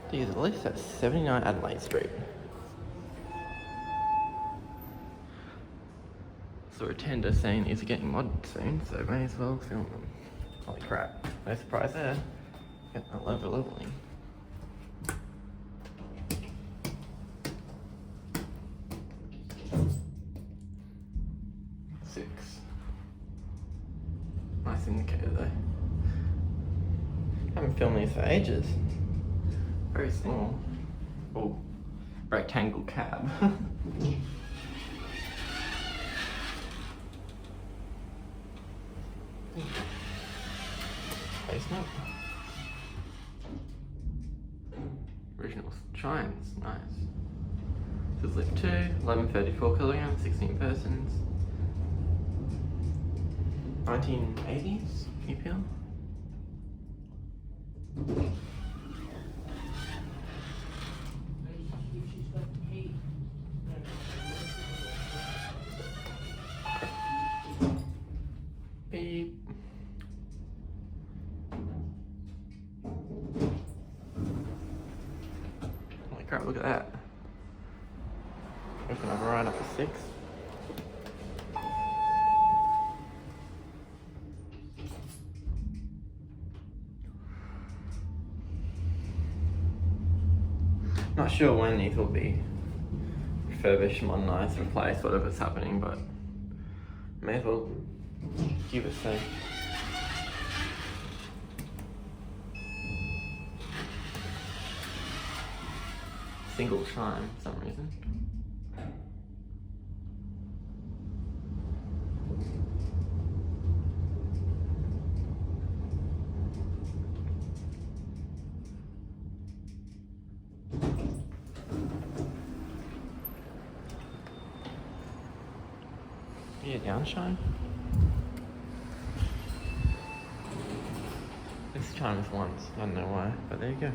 Geez, at least that's 79 Adelaide Street. So a tender saying these are getting modded soon, so may as well film them. Holy crap, no surprise there. Get that leveling. Six. Nice indicator though. Haven't filmed these for ages. Very small. Oh, rectangle cab. Basement. Original chimes, nice. This is lift 2, 1134 kilograms, 16 persons. 1980s EPL. Beep. Holy crap, look at that. We can have a ride up to 6. Not sure when these will be refurbished, modernised, replaced, whatever's happening, but may as well give it a say. Single chime for some reason. Yeah, downshine. This chime is once, I don't know why, but there you go.